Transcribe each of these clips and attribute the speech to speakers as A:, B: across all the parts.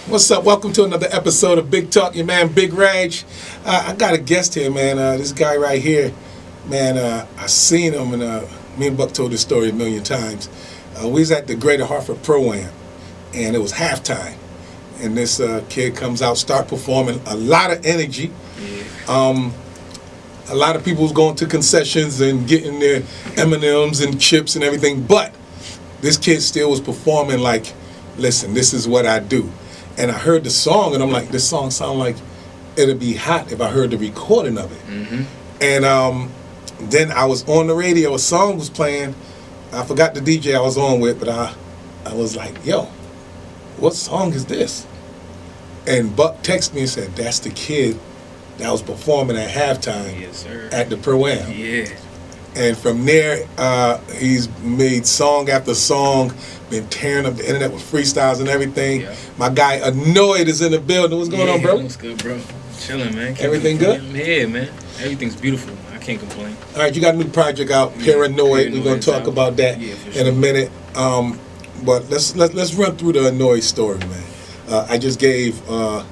A: What's up? Welcome to another episode of Big Talk. Your man, Big Regg. I got a guest here, man. This guy right here, man. I seen him, and me and Buck told this story a million times. We was at the Greater Hartford Pro-Am, and it was halftime. And this kid comes out, start performing, a lot of energy. Yeah. A lot of people was going to concessions and getting their M&Ms and chips and everything, but this kid still was performing like, listen, this is what I do. And I heard the song, and I'm like, this song sound like it'd be hot if I heard the recording of it. Mm-hmm. And then I was on the radio, a song was playing. I forgot the DJ I was on with, but I was like, yo, what song is this? And Buck texted me and said, that's the kid that was performing at halftime.
B: Yes, sir.
A: At the Pro-Am.
B: Yeah.
A: And from there, he's made song after song, been tearing up the internet with freestyles and everything. Yeah. My guy Anoyd is in the building. What's going on, bro?
B: What's good, bro? Chilling, man.
A: Everything good?
B: Yeah, man. Everything's beautiful. I can't complain.
A: All right, you got a new project out, Paranoyd. We're gonna talk about that in a minute. But let's run through the Anoyd story, man. I just gave the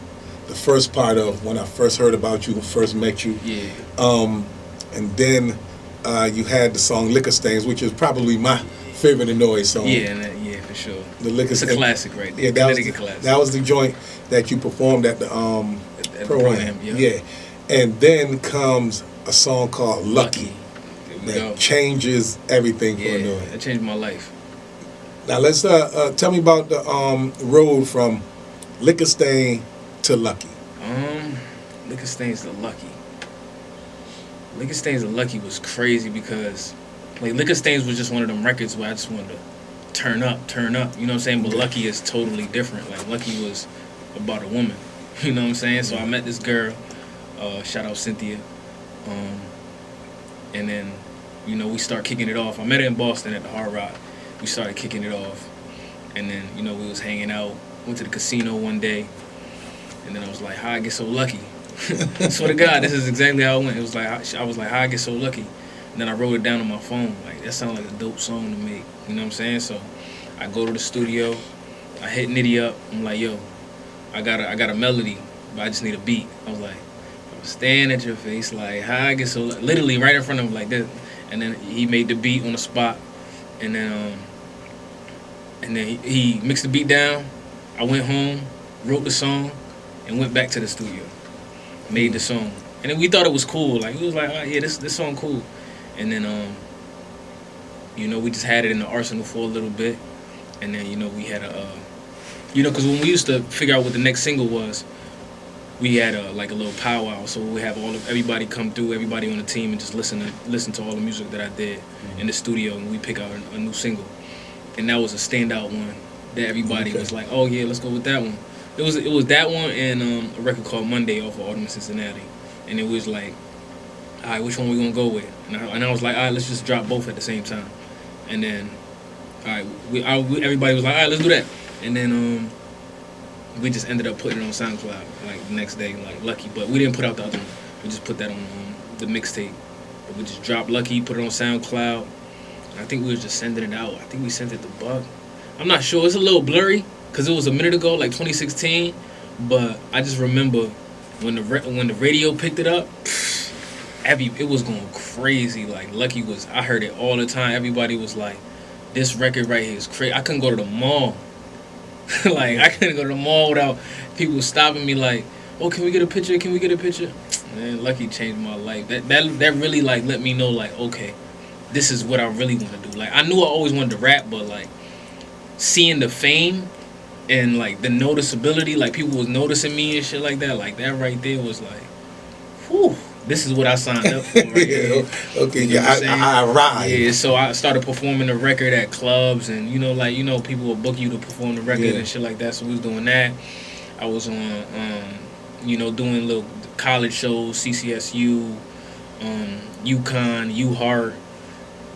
A: first part of when I first heard about you, first met you.
B: Yeah.
A: And then you had the song Liquor Stains, which is probably my favorite Anoyd song.
B: Yeah, for sure.
A: The Liquor
B: It's a classic right there.
A: Yeah, that was the joint that you performed at the Pro-Am. Yeah. And then comes a song called Lucky. That changes everything for Anoyd.
B: Yeah, that changed my life.
A: Now let's tell me about the road from Liquor Stain to Lucky.
B: Liquor Stains to Lucky. Liquor Stains to Lucky was crazy because like Liquor Stains was just one of them records where I just wanted to turn up, you know what I'm saying? But Lucky is totally different. Like Lucky was about a woman, you know what I'm saying? So I met this girl, shout out Cynthia, and then, you know, we start kicking it off. I met her in Boston at the Hard Rock. We started kicking it off, and then, you know, we was hanging out, went to the casino one day, and then I was like, how I get so lucky? Swear to God, this is exactly how it went. It was like, I was like, how I get so lucky? And then I wrote it down on my phone. Like, that sounded like a dope song to make. You know what I'm saying? So I go to the studio. I hit Nitty up. I'm like, yo, I got a melody, but I just need a beat. I was like, I'm staring at your face like, how I get so lucky? Literally right in front of him like this. And then he made the beat on the spot. And then he mixed the beat down. I went home, wrote the song, and went back to the studio. Made the song. And then we thought it was cool. Like, we was like, oh, yeah, this song cool. And then, you know, we just had it in the arsenal for a little bit. And then, you know, we had you know, because when we used to figure out what the next single was, we had like a little powwow. So we have everybody come through, everybody on the team, and just listen to all the music that I did in the studio, and we pick out a new single. And that was a standout one that everybody was like, oh yeah, let's go with that one. It was that one and a record called Monday off of Alderman Cincinnati. And it was like, all right, which one we gonna go with? And I was like, all right, let's just drop both at the same time. And then, all right, everybody was like, all right, let's do that. And then we just ended up putting it on SoundCloud like the next day, like Lucky. But we didn't put out the other one. We just put that on the mixtape. But we just dropped Lucky, put it on SoundCloud. And I think we was just sending it out. I think we sent it to Buck. I'm not sure. It's a little blurry because it was a minute ago, like 2016. But I just remember when the radio picked it up. It was going crazy. Like Lucky was, I heard it all the time. Everybody was like, this record right here is crazy. I couldn't go to the mall. Like, I couldn't go to the mall without people stopping me like, oh, can we get a picture? Can we get a picture? Man, Lucky changed my life. That really, like, let me know, like, okay, this is what I really want to do. Like, I knew I always wanted to rap, but, like, seeing the fame and, like, the noticeability, like, people was noticing me and shit like that right there was like, whew. This is what I signed up for. Right here.
A: Okay, you know I arrived.
B: Yeah, so I started performing the record at clubs, and people will book you to perform the record and shit like that. So we was doing that. I was on, doing little college shows, CCSU, UConn, UHart,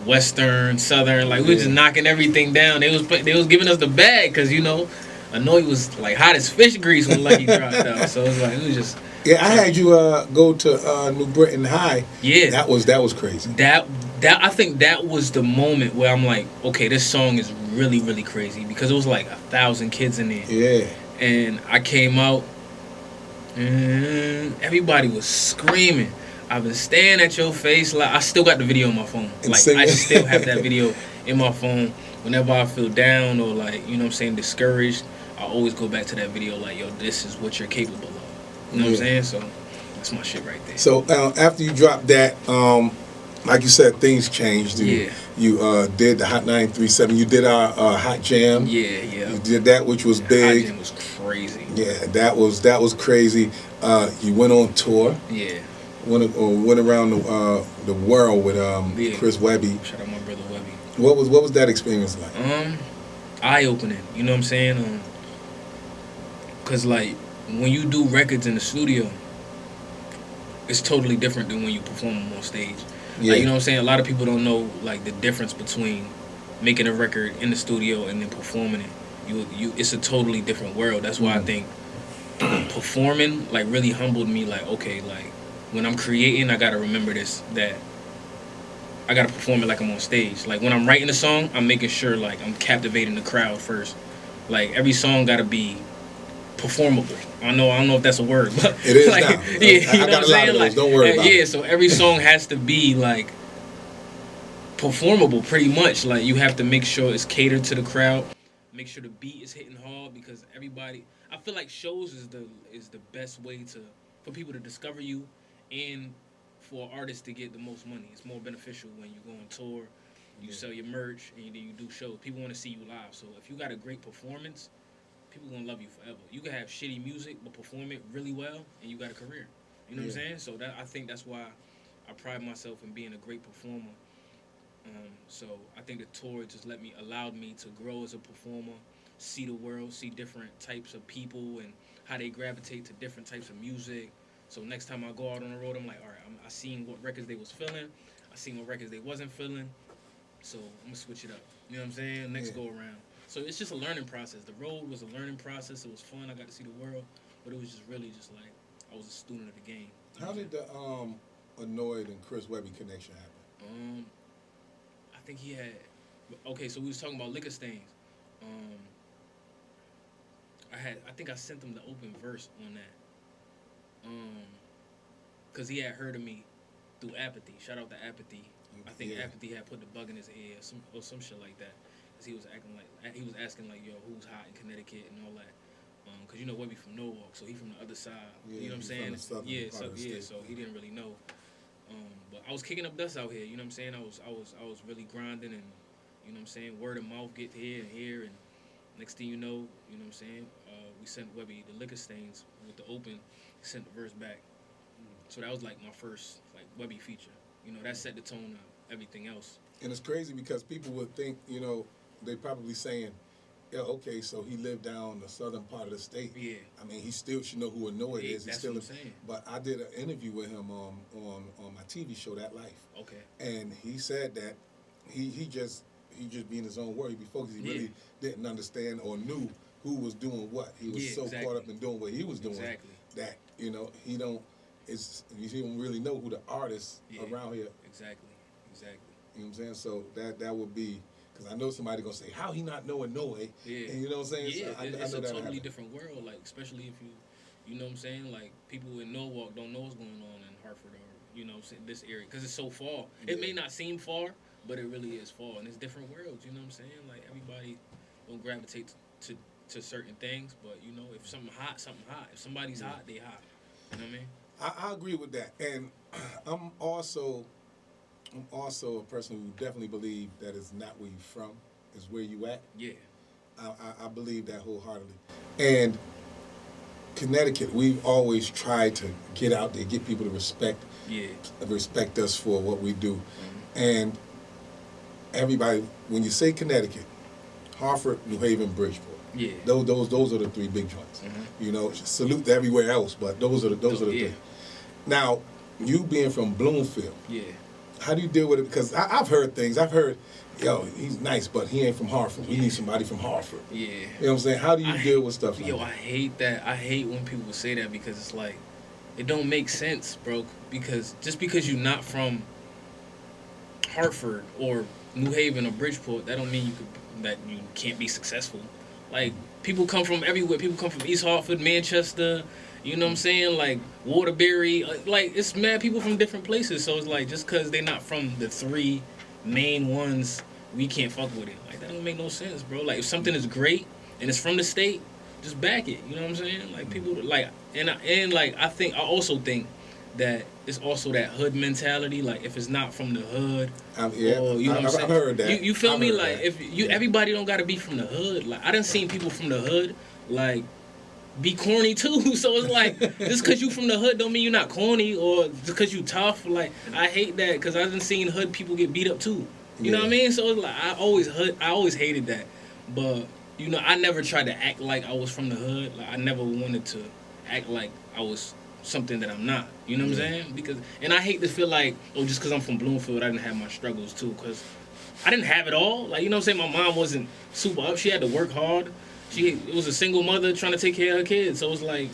B: Western, Southern. Like we was just knocking everything down. They was giving us the bag because Anoyd was like hot as fish grease when Lucky dropped out. So it was just.
A: Yeah, I had you go to New Britain High.
B: Yeah,
A: that was crazy.
B: That I think that was the moment where I'm like, okay, this song is really really crazy because it was like 1,000 kids in there.
A: Yeah,
B: And I came out, and everybody was screaming. I've been staring at your face. Like, I still got the video on my phone.
A: And
B: Like,
A: singing.
B: I still have that video in my phone. Whenever I feel down or, like, you know what I'm saying, discouraged, I always go back to that video. Like, yo, this is what you're capable of. You know what I'm saying? So that's my shit right there.
A: So after you dropped that, like you said, things changed. You did the Hot 937. You did our Hot Jam.
B: Yeah.
A: You did that, which was big.
B: Hot Jam was crazy.
A: Yeah, that was crazy. You went on tour.
B: Yeah.
A: Went around the world with Chris Webby.
B: Shout out my brother Webby.
A: What was that experience like?
B: Eye opening. You know what I'm saying? Cause like when you do records in the studio, it's totally different than when you perform them on stage.
A: Yeah.
B: Like, you know what I'm saying? A lot of people don't know like the difference between making a record in the studio and then performing it. It's a totally different world. That's why I think performing like really humbled me. Like, okay, like when I'm creating, I gotta remember this, that I gotta perform it like I'm on stage. Like when I'm writing a song, I'm making sure like I'm captivating the crowd first. Like every song gotta be performable. I don't know if that's a word, but
A: it is
B: like,
A: now.
B: Yeah,
A: I got a lot of those. Don't worry about it.
B: Yeah, so every song has to be like performable, pretty much. Like you have to make sure it's catered to the crowd. Make sure the beat is hitting hard because everybody. I feel like shows is the best way for people to discover you, and for artists to get the most money. It's more beneficial when you go on tour, you sell your merch, and then you do shows. People want to see you live. So if you got a great performance, people gonna love you forever. You can have shitty music, but perform it really well, and you got a career. You know what I'm saying? So I think that's why I pride myself in being a great performer. So I think the tour just allowed me to grow as a performer, see the world, see different types of people, and how they gravitate to different types of music. So next time I go out on the road, I'm like, all right, I seen what records they was feeling, I seen what records they wasn't feeling, so I'm gonna switch it up. You know what I'm saying? Next go around. So it's just a learning process. The road was a learning process. It was fun. I got to see the world, but it was just really just like I was a student of the game.
A: How did the Anoyd and Chris Webby connection happen?
B: I think he had. Okay, so we was talking about liquor stains. I think I sent him the open verse on that. Cause he had heard of me through Apathy. Shout out to Apathy. I think Apathy had put the bug in his ear or some shit like that. Cause he was asking like, yo, who's hot in Connecticut and all that. Cause you know Webby from Norwalk, so he from the other side. You know what I'm saying? So he didn't really know. But I was kicking up dust out here. You know what I'm saying? I was really grinding, and you know what I'm saying. Word of mouth get here and here, and next thing you know what I'm saying. We sent Webby the liquor stains with the open. He sent the verse back. So that was like my first like Webby feature. You know, that set the tone of everything else.
A: And it's crazy because people would think, you know, they probably saying, yeah, okay, so he lived down the southern part of the state.
B: Yeah.
A: I mean, he still should know who Anoyd is.
B: That's what I'm saying.
A: But I did an interview with him on my TV show, That Life.
B: Okay.
A: And he said that he just be in his own world. He'd be focused. He really didn't understand or knew who was doing what. He was so caught up in doing what he was doing that, you know, he don't really know who the artists around here.
B: Exactly.
A: You know what I'm saying? So that would be, because I know somebody gonna say, how he not know Anoyd?
B: Yeah.
A: And you know what I'm saying?
B: Yeah,
A: so
B: it's a totally different world. Like, especially if you know what I'm saying? Like, people in Norwalk don't know what's going on in Hartford or, you know, this area. Because it's so far. Yeah. It may not seem far, but it really is far. And it's different worlds, you know what I'm saying? Like, everybody don't gravitate to certain things. But, you know, if something hot, something hot. If somebody's hot, they hot. You know what I mean?
A: I agree with that. And I'm also a person who definitely believe that it's not where you're from, it's where you at.
B: Yeah.
A: I believe that wholeheartedly. And Connecticut, we've always tried to get out there, get people to respect us for what we do. Mm-hmm. And everybody, when you say Connecticut, Hartford, New Haven, Bridgeport. Yeah. Those are the three big joints. Mm-hmm. You know, salute to everywhere else, but those are the three. Now, you being from Bloomfield. Yeah. How do you deal with it? Because I've heard things. I've heard, yo, he's nice, but he ain't from Hartford. We need somebody from Hartford. Yeah. You know what I'm saying? How do you deal with stuff like that?
B: I hate that. I hate when people say that because it's like, it don't make sense, bro. Because just because you're not from Hartford or New Haven or Bridgeport, that don't mean that you can't be successful. Like, people come from everywhere. People come from East Hartford, Manchester, you know what I'm saying? Like, Waterbury. Like, it's mad people from different places. So it's like, just because they're not from the 3 main ones, we can't fuck with it. Like, that don't make no sense, bro. Like, if something is great and it's from the state, just back it. You know what I'm saying? Like, people, like, I also think that it's also that hood mentality. Like, if it's not from the hood, you know what I'm saying?
A: I've heard that.
B: You feel me? Like,
A: that.
B: if you everybody don't gotta be from the hood. Like, I done seen people from the hood like be corny too. So it's like, just because you from the hood don't mean you're not corny, or just because you tough. Like, I hate that, because I done seen hood people get beat up too. You know what I mean? So it's like, I always hated that. But you know, I never tried to act like I was from the hood. Like, I never wanted to act like I was something that I'm not. You know what I'm saying? And I hate to feel like, oh, just because I'm from Bloomfield, I didn't have my struggles too. Because I didn't have it all. Like, you know what I'm saying? My mom wasn't super up. She had to work hard. It was a single mother trying to take care of her kids. So it's like,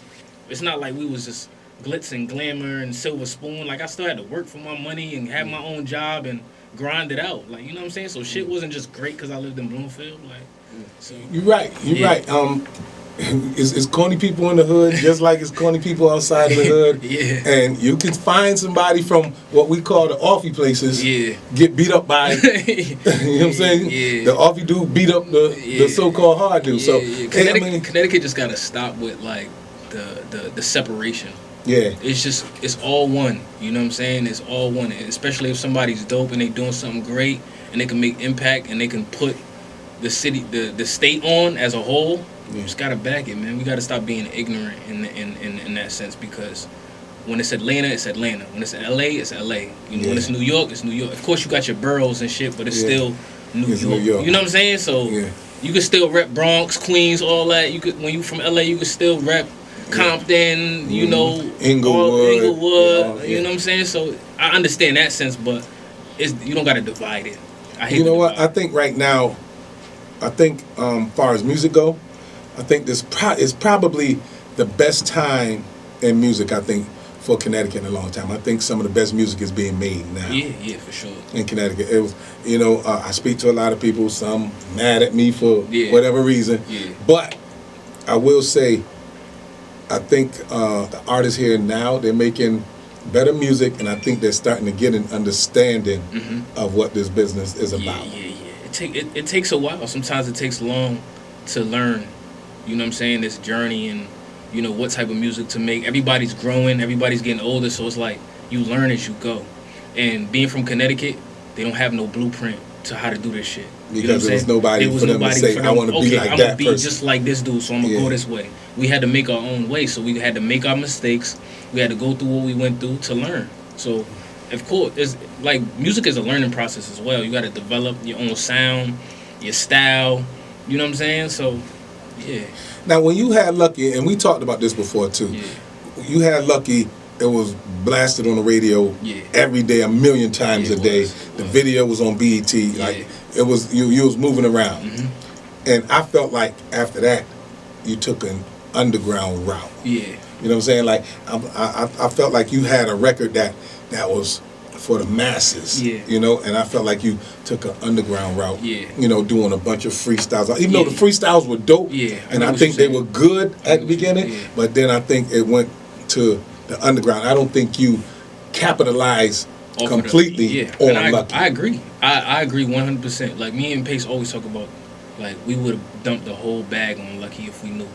B: it's not like we was just glitz and glamour and silver spoon. Like, I still had to work for my money and have my own job and grind it out. Like, you know what I'm saying? So shit wasn't just great because I lived in Bloomfield. Like, so
A: You're right. It's corny people in the hood just like it's corny people outside of the hood.
B: Yeah.
A: And you can find somebody from what we call the offie places get beat up by, you know what I'm saying?
B: Yeah.
A: The offie dude beat up the so-called hard dude. So
B: Connecticut just got to stop with, like, the separation.
A: Yeah.
B: It's all one. You know what I'm saying? It's all one. And especially if somebody's dope and they doing something great and they can make impact and they can put the city, the state on as a whole. You just gotta back it, man. We gotta stop being ignorant in that sense, because when it's Atlanta, it's Atlanta. When it's LA, it's LA. You know, when it's New York, it's New York. Of course, you got your boroughs and shit, but it's still New York. You know what I'm saying? So you can still rep Bronx, Queens, all that. You could, when you from LA, you could still rep Compton. You know,
A: Inglewood.
B: You know what I'm saying? So I understand that sense, but you don't gotta divide it. I hate.
A: You know what? I think right now, far as music go, I think this is probably the best time in music, I think, for Connecticut in a long time. I think some of the best music is being made now.
B: Yeah, for sure.
A: In Connecticut. It was, I speak to a lot of people, some mad at me for whatever reason. Yeah. But I will say, I think the artists here now, they're making better music, and I think they're starting to get an understanding of what this business is about.
B: Yeah. It takes a while. Sometimes it takes long to learn. You know what I'm saying? This journey, and you know what type of music to make. Everybody's growing. Everybody's getting older. So it's like you learn as you go. And being from Connecticut, they don't have no blueprint to how to do this shit.
A: Because there was nobody for them to say, I want to be like that person. I'm going to be just
B: like this dude, so I'm going to go this way. We had to make our own way. So we had to make our mistakes. We had to go through what we went through to learn. So, of course, it's like music is a learning process as well. You got to develop your own sound, your style. You know what I'm saying? So, yeah.
A: Now, when you had Lucky, and we talked about this before too, you had Lucky, it was blasted on the radio every day, a million times a day. The video was on BET. Like, it was, you was moving around. And I felt like after that, you took an underground route. Yeah. You know what I'm saying? Like, I felt like you had a record that was for the masses. Yeah. You know, and I felt like you took an underground route. Yeah. You know, doing a bunch of freestyles. Even though the freestyles were dope. Yeah. And I think they were good at the beginning. Yeah. But then I think it went to the underground. I don't think you capitalized completely on Lucky.
B: I agree. I agree 100%. Like, me and Pace always talk about, like, we would have dumped the whole bag on Lucky if we knew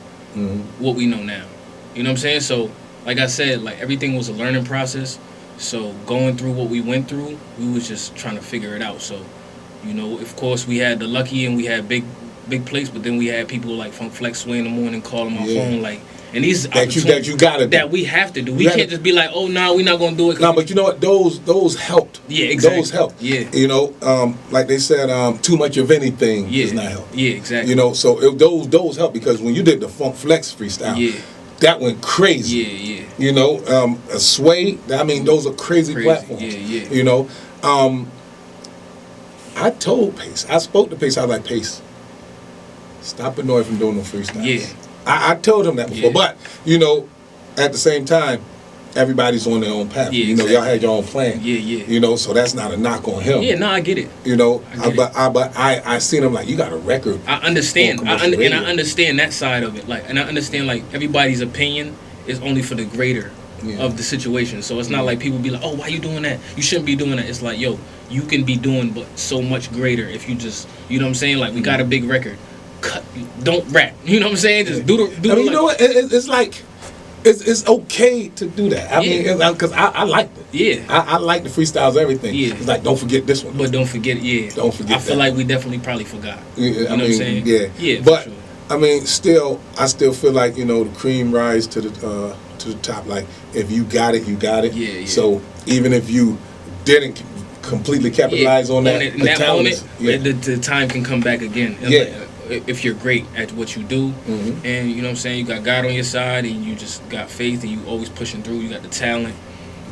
B: what we know now. You know what I'm saying? So, like I said, like, everything was a learning process. So going through what we went through, we was just trying to figure it out. So, you know, of course, we had the Lucky and we had big plates, but then we had people like Funk Flex Sway in the morning calling my phone, like, and these
A: that you gotta do.
B: That we have to do. We can't just be like, oh no, we're not gonna do it.
A: No, but you know what? Those helped.
B: Yeah, exactly.
A: Those helped.
B: Yeah.
A: You know, like they said, too much of anything does not help.
B: Yeah, exactly.
A: You know, so those helped, because when you did the Funk Flex freestyle, that went crazy.
B: Yeah.
A: You know, a Sway. I mean, those are crazy platforms. Yeah. You know, I told Pace. I spoke to Pace. I was like, Pace, stop Anoyd from doing no freestyles. Yeah. I told him that before, but you know, at the same time, everybody's on their own path.
B: Yeah,
A: You know,
B: exactly.
A: y'all had your own plan.
B: Yeah, yeah.
A: You know, so that's not a knock on him.
B: Yeah, no, I get it.
A: You know,
B: I get
A: but I seen him like, you got a record.
B: I understand.
A: on commercial
B: And I
A: radio.
B: understand that side of it. Like, and I understand like everybody's opinion is only for the greater of the situation. So it's not like people be like, oh, why you doing that? You shouldn't be doing that. It's like, yo, you can be doing but so much greater if you just, you know what I'm saying? Like, we got a big record. Cut, don't rap. You know what I'm saying? Just do
A: I mean, you know what? It's like, it's okay to do that. I mean, because I liked it.
B: Yeah.
A: I like the freestyles, everything.
B: Yeah.
A: It's like, don't forget this one.
B: But don't forget,
A: Don't forget
B: I feel
A: that.
B: like we definitely probably forgot.
A: Yeah,
B: You know what I'm saying?
A: Yeah.
B: Yeah,
A: But
B: for sure.
A: I mean, I still feel like, you know, the cream rise to the top. Like, if you got it, you got it.
B: Yeah, yeah.
A: So even if you didn't completely capitalize on that,
B: in
A: the
B: that
A: talent
B: moment,
A: is-
B: the time can come back again. And
A: Yeah.
B: like, if you're great at what you do, and you know what I'm saying, you got God on your side, and you just got faith, and you always pushing through. You got the talent.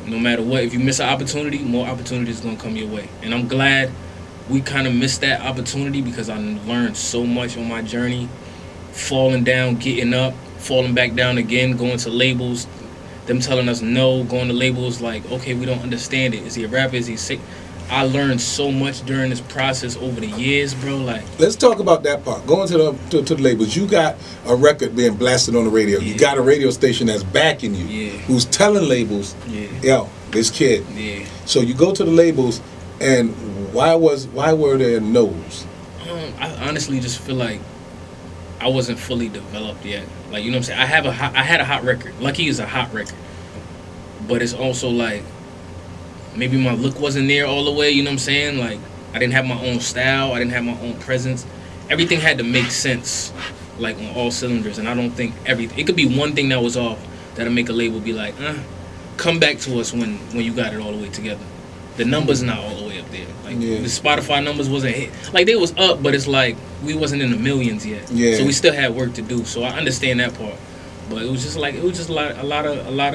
B: No matter what, if you miss an opportunity, more opportunities gonna come your way. And I'm glad we kind of missed that opportunity because I learned so much on my journey, falling down, getting up, falling back down again, going to labels, them telling us no, going to labels like, okay, we don't understand it. Is he a rapper? Is he sick? I learned so much during this process over the years, bro. Like,
A: Let's talk about that part. Going to the labels, you got a record being blasted on the radio.
B: Yeah.
A: You got a radio station that's backing you,
B: Yeah.
A: who's telling labels, yo, this kid.
B: yeah.
A: So you go to the labels, and why were there no's?
B: I honestly just feel like I wasn't fully developed yet. Like, you know what I'm saying? I had a hot record. Lucky is a hot record. But it's also like, maybe my look wasn't there all the way, you know what I'm saying? Like, I didn't have my own style, I didn't have my own presence. Everything had to make sense, like, on all cylinders. And I don't think it could be one thing that was off that'll make a label be like, come back to us when you got it all the way together. The numbers not all the way up there. Like, the Spotify numbers wasn't hit. Like, they was up, but it's like, we wasn't in the millions yet.
A: Yeah.
B: So we still had work to do. So I understand that part. But it was just a lot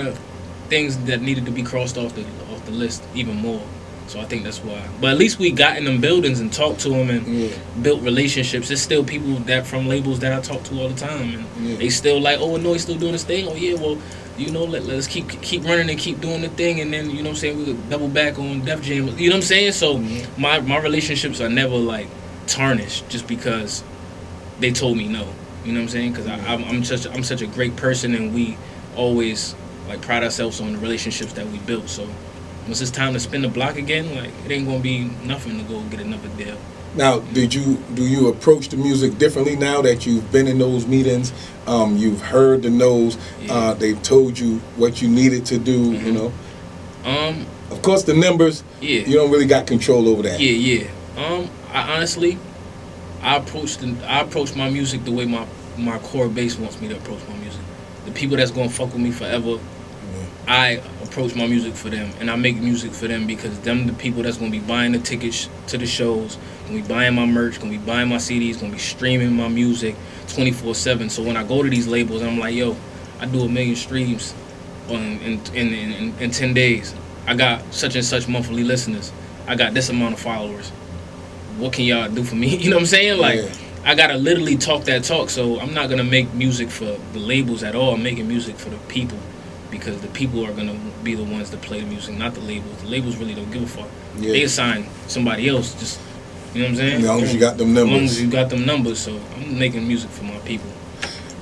B: of things that needed to be crossed off the list even more. So I think that's why. But at least we got in them buildings and talked to them and built relationships. There's still people that from labels that I talk to all the time, and they still like, oh, Anoyd still doing this thing. Oh yeah, well, you know, let's keep running and keep doing the thing, and then, you know what I'm saying, we could double back on Def Jam. You know what I'm saying? So my relationships are never like tarnished just because they told me no. You know what I'm saying? Because I'm such a great person, and we always like pride ourselves on the relationships that we built. So once it's time to spin the block again, like, it ain't gonna be nothing to go get another deal.
A: Now, do you approach the music differently now that you've been in those meetings? You've heard the no's. They've told you what you needed to do. You know. Of course, the numbers.
B: Yeah.
A: You don't really got control over that.
B: Yeah. I honestly, I approach my music the way my core base wants me to approach my music. The people that's gonna fuck with me forever, I approach my music for them, and I make music for them because them the people that's gonna be buying the tickets to the shows, gonna be buying my merch, gonna be buying my CDs, gonna be streaming my music 24/7. So when I go to these labels, I'm like, yo, I do 1 million streams in 10 days. I got such and such monthly listeners. I got this amount of followers. What can y'all do for me? You know what I'm saying? Like, I gotta literally talk that talk. So I'm not gonna make music for the labels at all. I'm making music for the people, because the people are gonna be the ones that play the music, not the labels. The labels really don't give a fuck. They assign somebody else. Just, you know what I'm saying?
A: As long as you got them numbers.
B: As long as you got them numbers. So I'm making music for my people.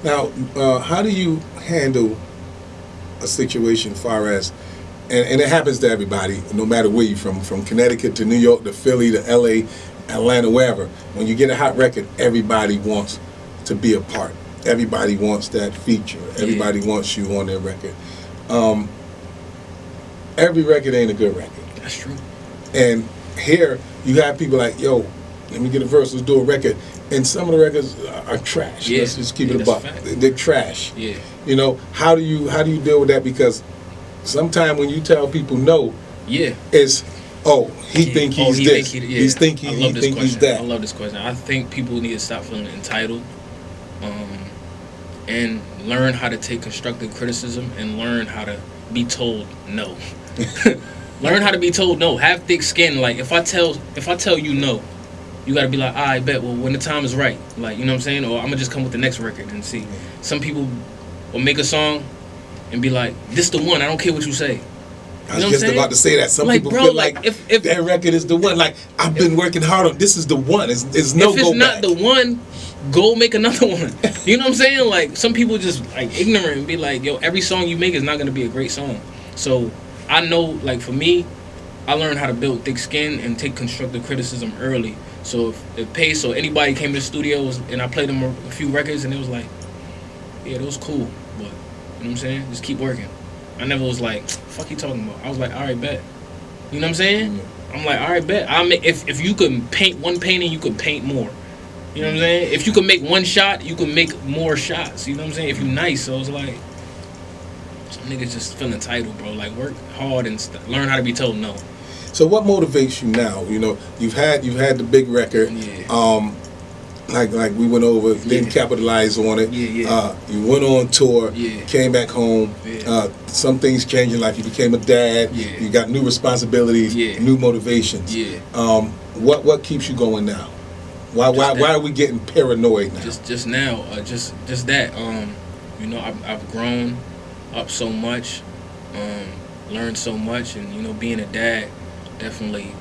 A: Now, how do you handle a situation far as, and it happens to everybody, no matter where you're from Connecticut to New York to Philly to LA, Atlanta, wherever. When you get a hot record, everybody wants to be a part. Everybody wants that feature. Everybody wants you on their record. Every record ain't a good record.
B: That's true.
A: And here you have people like, yo, let me get a verse, let's do a record. And some of the records are trash.
B: Yeah.
A: Let's just keep it a
B: That's
A: buck.
B: a fact.
A: They're trash.
B: Yeah.
A: You know, how do you deal with that? Because sometimes when you tell people no, it's, oh, he think he's this. He's thinking he think he's that.
B: I love this question. I think people need to stop feeling entitled, and learn how to take constructive criticism and learn how to be told no. Learn how to be told no. Have thick skin. Like, if I tell you no, you gotta be like, I bet. Well, when the time is right, like, you know what I'm saying, or I'm gonna just come with the next record and see. Some people will make a song and be like, "This the one. I don't care what you say."
A: I was just about to say that. Some people
B: bro,
A: feel like if that record is the one. Like, I've been working hard on this is the one. It's no go back. If it's
B: not the one, go make another one. You know what I'm saying? Like, some people just like ignorant and be like, yo, every song you make is not gonna be a great song. So I know, like, for me, I learned how to build thick skin and take constructive criticism early. So if it pays, so anybody came to the studio and I played them a few records and it was like, yeah, that was cool, but you know what I'm saying? Just keep working. I never was like, fuck you talking about. I was like, all right, bet. You know what I'm saying? I'm like, all right, bet. If you could paint one painting, you could paint more. You know what I'm saying? If you could make one shot, you could make more shots. You know what I'm saying? If you nice, so it's like, some niggas just feel entitled, bro. Like, work hard and learn how to be told no.
A: So what motivates you now? You know, you've had the big record.
B: Yeah.
A: Like we went over, didn't capitalize on it.
B: Yeah.
A: You went on tour.
B: Yeah.
A: Came back home.
B: Yeah.
A: Some things changed in life. You became a dad.
B: Yeah.
A: You got new responsibilities.
B: Yeah.
A: New motivations.
B: Yeah.
A: What keeps you going now? Why are we getting paranoid now?
B: Just now, just that. You know, I've grown up so much, learned so much, and you know, being a dad definitely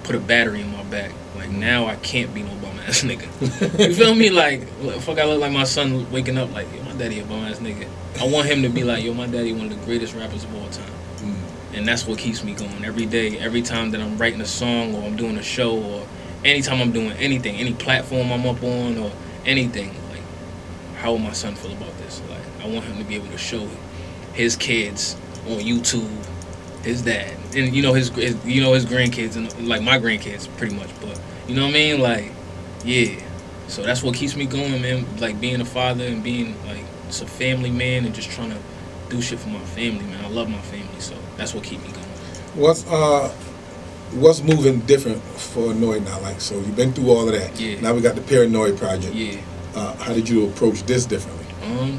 B: put a battery in my back. Like, now I can't be no bum ass nigga. You feel me? Like, fuck, I look like my son waking up like, yo, my daddy a bum ass nigga. I want him to be like, yo, my daddy one of the greatest rappers of all time. And that's what keeps me going every day. Every time that I'm writing a song or I'm doing a show or anytime I'm doing anything, any platform I'm up on or anything, like, how will my son feel about this? Like, I want him to be able to show his kids on YouTube, his dad, and you know his grandkids and like my grandkids pretty much. But you know what I mean? Like, yeah. So that's what keeps me going, man. Like, being a father and being like just a family man and just trying to do shit for my family, man. I love my family, so that's what keeps me going.
A: What's moving different for Anoyd now? Like, so you've been through all of that.
B: Yeah.
A: Now we got the Paranoid project.
B: Yeah.
A: How did you approach this differently?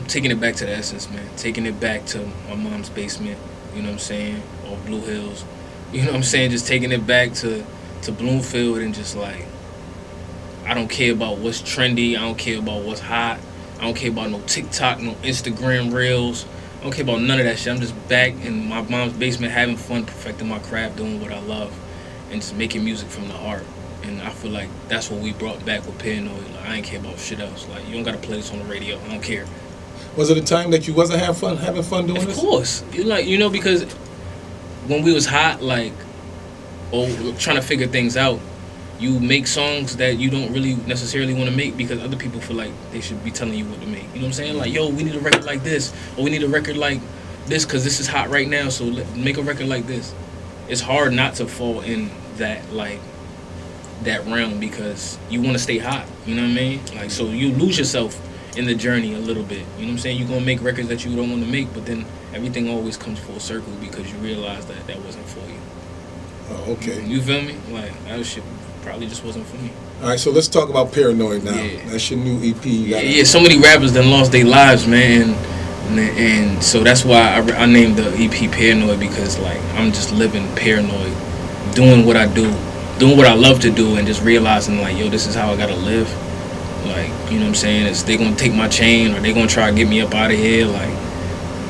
B: Taking it back to the essence, man. Taking it back to my mom's basement, you know what I'm saying? Or Blue Hills. You know what I'm saying? Just taking it back to Bloomfield and just like, I don't care about what's trendy. I don't care about what's hot. I don't care about no TikTok, no Instagram reels. I don't care about none of that shit. I'm just back in my mom's basement having fun, perfecting my craft, doing what I love, and just making music from the heart. And I feel like that's what we brought back with Paranoyd. Like, I ain't care about shit else. Like, you don't gotta play this on the radio. I don't care.
A: Was it a time that you wasn't having fun doing this?
B: Of course. You know, because when we was hot, like, or trying to figure things out, you make songs that you don't really necessarily want to make because other people feel like they should be telling you what to make. You know what I'm saying? Like, yo, we need a record like this, or we need a record like this because this is hot right now, so make a record like this. It's hard not to fall in that, like, that realm because you want to stay hot. You know what I mean? Like, so you lose yourself in the journey a little bit. You know what I'm saying? You're going to make records that you don't want to make, but then everything always comes full circle because you realize that wasn't for you.
A: Oh, okay.
B: You feel me? Like, that shit probably just wasn't for me.
A: All right, so let's talk about Paranoid now.
B: Yeah.
A: That's your new EP.
B: Yeah, so many rappers done lost their lives, man. And so that's why I named the EP Paranoid, because, like, I'm just living paranoid, doing what I do, doing what I love to do, and just realizing, like, yo, this is how I gotta live. Like, you know what I'm saying? Is they gonna take my chain or they gonna try to get me up out of here? Like,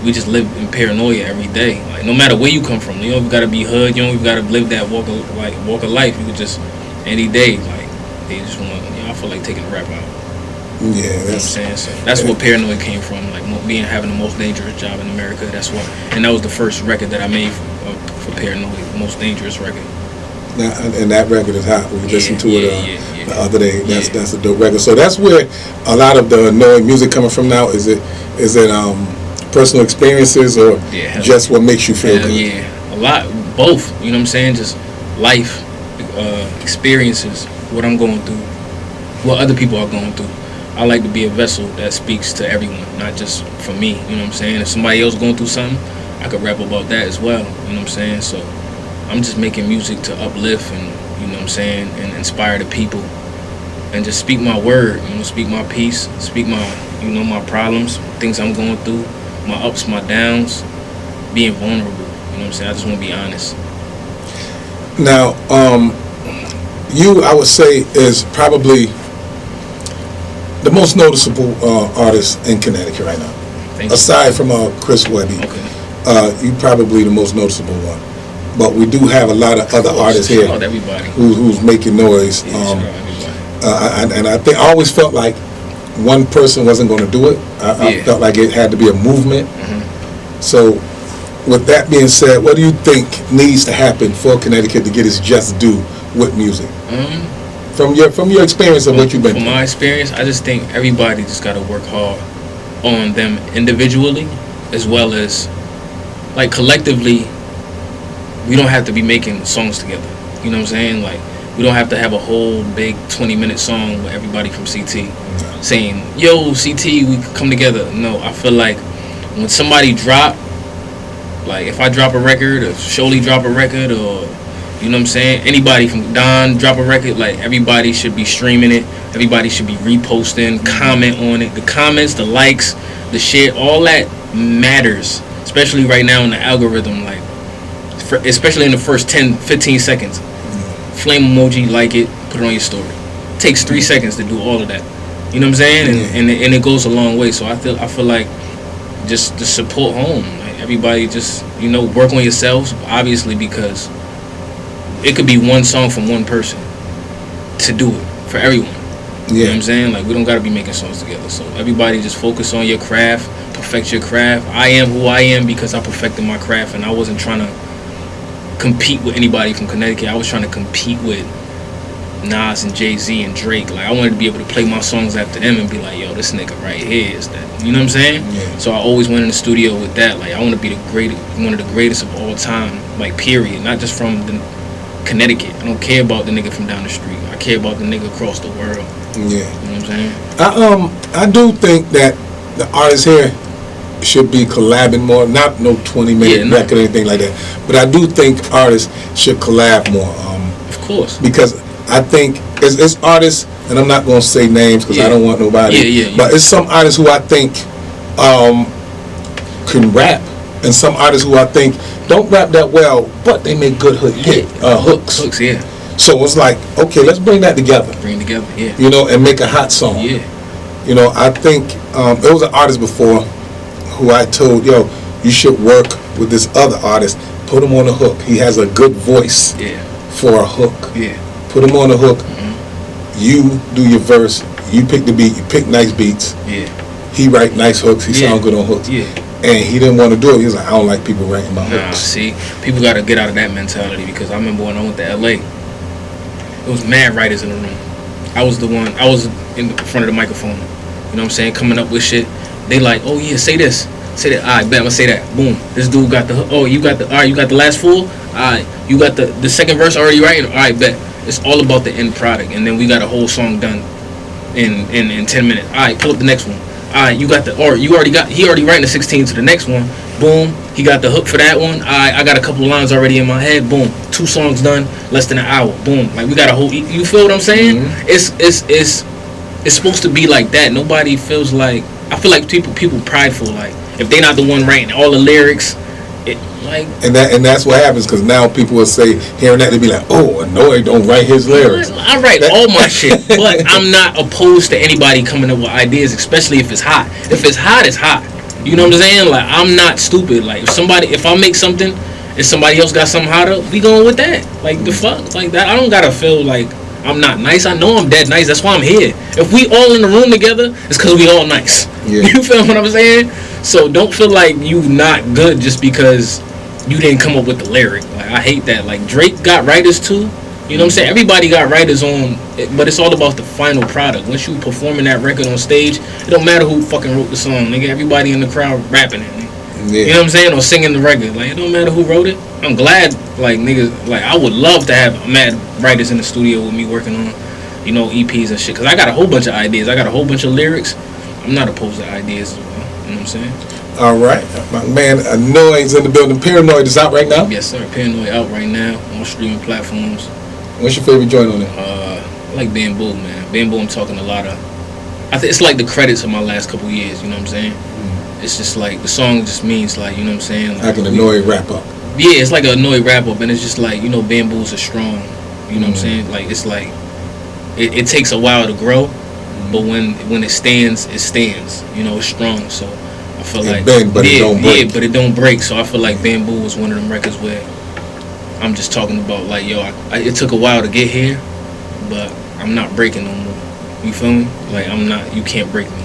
B: we just live in paranoia every day. Like, no matter where you come from, you don't even gotta be hood. You don't even gotta live that walk of life. You could just any day, like, they just want. You know, I feel like taking the rap out.
A: Yeah,
B: You know what I'm saying? So that's where Paranoid came from. Like, having the most dangerous job in America. That's what, and that was the first record that I made for Paranoid, the most dangerous record.
A: Now, and that record is hot. We listened to it the other day. That's a dope record. So that's where a lot of the Anoyd music coming from now. Is it personal experiences or just what makes you feel good?
B: Yeah, a lot, both. You know what I'm saying? Just life experiences, what I'm going through, what other people are going through. I like to be a vessel that speaks to everyone, not just for me. You know what I'm saying? If somebody else going through something, I could rap about that as well. You know what I'm saying? So I'm just making music to uplift and, you know what I'm saying, and inspire the people and just speak my word, you know, speak my peace, speak my, you know, my problems, things I'm going through, my ups, my downs, being vulnerable. You know what I'm saying? I just want to be honest.
A: Now, you, I would say, is probably the most noticeable artist in Connecticut right now.
B: Thank you.
A: Aside from Chris Webby, you probably the most noticeable one. But we do have a lot of other artists here who's making noise. And I think I always felt like one person wasn't going to do it. I felt like it had to be a movement. So, with that being said, what do you think needs to happen for Connecticut to get its just due with music? From your experience of what you've been through.
B: From my experience, I just think everybody just got to work hard on them individually, as well as like collectively. We don't have to be making songs together. You know what I'm saying? Like, we don't have to have a whole big 20-minute song with everybody from CT saying, yo, CT, we could come together. No, I feel like when somebody drop, like if I drop a record, or Sholey drop a record, or, you know what I'm saying, anybody from Don drop a record, like everybody should be streaming it. Everybody should be reposting, comment on it. The comments, the likes, the shit, all that matters, especially right now in the algorithm, like, especially in the first 10, 15 seconds. Flame emoji, like it, put it on your story. It takes 3 seconds to do all of that. You know what I'm saying? And it goes a long way. So I feel like just support home. Like everybody just, you know, work on yourselves, obviously, because it could be one song from one person to do it for everyone. You know what I'm saying? Like, we don't got to be making songs together. So everybody just focus on your craft, perfect your craft. I am who I am because I perfected my craft, and I wasn't trying to compete with anybody from Connecticut. I was trying to compete with Nas and Jay-Z and Drake. Like, I wanted to be able to play my songs after them and be like, yo, this nigga right here is that. You know what I'm saying? So I always went in the studio with that. Like, I want to be one of the greatest of all time. Like, period. Not just from Connecticut. I don't care about the nigga from down the street. I care about the nigga across the world. You know what I'm saying? I do think that the artists here should be collabing more, not no 20-minute record or anything like that, but I do think artists should collab more. Of course.
A: Because I think it's artists, and I'm not going to say names because I don't want nobody, but it's some artists who I think can rap, and some artists who I think don't rap that well, but they make good hooks. So it's like, okay, let's bring that together. You know, and make a hot song. You know, I think there was an artist before who I told, yo, you should work with this other artist. Put him on a hook. He has a good voice for a hook. Put him on a hook. You do your verse. You pick the beat. You pick nice beats. He write nice hooks. He sound good on hooks. And he didn't want to do it. He was like, I don't like people writing my hooks.
B: See, people got to get out of that mentality, because I remember when I went to LA, it was mad writers in the room. I was in the front of the microphone. You know what I'm saying? Coming up with shit. They like, oh yeah, say this, say that. Alright, bet I'm gonna say that. Boom. This dude got the hook. Oh, you got the. Alright, you got the last full. Alright, you got the second verse already writing. Alright, bet. It's all about the end product, and then we got a whole song done in 10 minutes. Alright, pull up the next one. Alright, you got the. Or he already writing the 16 to the next one. Boom. He got the hook for that one. Alright, I got a couple lines already in my head. Boom. 2 songs done, less than an hour. Boom. Like, we got a whole. You feel what I'm saying? It's supposed to be like that. Nobody feels like. I feel like people prideful. Like, if they not the one writing all the lyrics, and
A: that's what happens, because now people will say, hearing that, they be like, oh, Anoyd don't write his lyrics.
B: I write all my shit, but I'm not opposed to anybody coming up with ideas, especially if it's hot. If it's hot, it's hot. You know what I'm saying? Like, I'm not stupid. Like, if I make something and somebody else got something hotter, we going with that. Like, the fuck, like that. I don't gotta feel like I'm not nice. I know I'm dead nice. That's why I'm here. If we all in the room together, it's because we all nice. You feel what I'm saying? So don't feel like you not good just because you didn't come up with the lyric. Like, I hate that. Like, Drake got writers too. You know what I'm saying? Everybody got writers on, but it's all about the final product. Once you performing that record on stage, it don't matter who fucking wrote the song, nigga. Everybody in the crowd rapping it, nigga. You know what I'm saying? Or singing the record. Like, it don't matter who wrote it. I'm glad, like, niggas, like, I would love to have mad writers in the studio with me working on, you know, EPs and shit. Because I got a whole bunch of ideas. I got a whole bunch of lyrics. I'm not opposed to ideas as well. You know what I'm saying?
A: All right. My man Anoyd's in the building. Paranoyd is out right now?
B: Yes, sir. Paranoyd out right now on streaming platforms.
A: What's your favorite joint on it?
B: I like Bamboo, man. Bamboo, I'm talking a lot of. I think it's like the credits of my last couple years, you know what I'm saying? It's just like, the song just means, like, you know what I'm saying?
A: Like an Anoyd wrap up.
B: Yeah, it's like an Anoyd wrap up, and it's just like, you know, Bamboos are strong. You know what I'm saying? Like, it's like, it takes a while to grow, but when it stands, you know, it's strong. So I feel
A: It
B: like
A: bend, but it don't break.
B: Yeah, but it don't break. So I feel like Bamboo was one of them records where I'm just talking about like, yo, it took a while to get here, but I'm not breaking no more. You feel me? Like I'm not. You can't break me.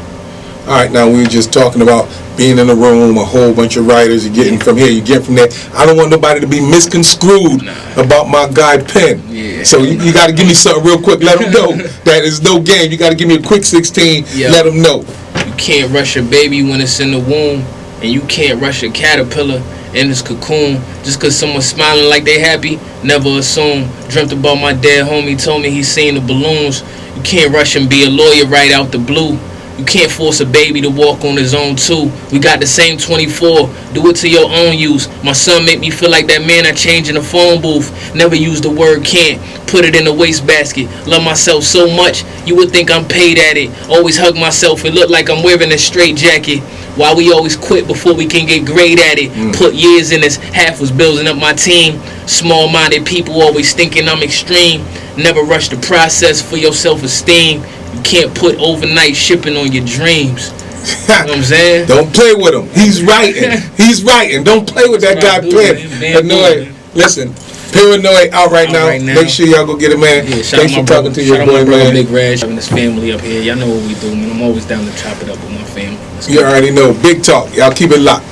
A: All right, now we were just talking about being in a room, a whole bunch of writers. You're getting from here, you get from there. I don't want nobody to be misconstrued about my guy Penn.
B: Yeah.
A: So you got to give me something real quick. Let them know that it's no game. You got to give me a quick 16.
B: Yeah.
A: Let them know.
B: You can't rush a baby when it's in the womb, and you can't rush a caterpillar in its cocoon. Just cause someone's smiling like they happy, never assume. Dreamt about my dead homie, told me he seen the balloons. You can't rush and be a lawyer right out the blue. You can't force a baby to walk on his own too. We got the same 24. Do it to your own use. My son make me feel like that man I changed in a phone booth. Never use the word can't. Put it in the wastebasket. Love myself so much, you would think I'm paid at it. Always hug myself. It look like I'm wearing a straight jacket. Why we always quit before we can get great at it. Put years in this. Half was building up my team. Small-minded people always thinking I'm extreme. Never rush the process for your self-esteem. You can't put overnight shipping on your dreams. You know what I'm saying?
A: Don't play with him. He's writing. He's writing. Don't play with that guy Penn. Anoyd. Listen, Paranoyd out right now. Make sure y'all go get it, man.
B: Yeah,
A: thanks for talking to your boy, man.
B: Big Regg having his family up here. Y'all know what we do, man. I'm always down to chop it up with my family.
A: You already know. Big talk. Y'all keep it locked.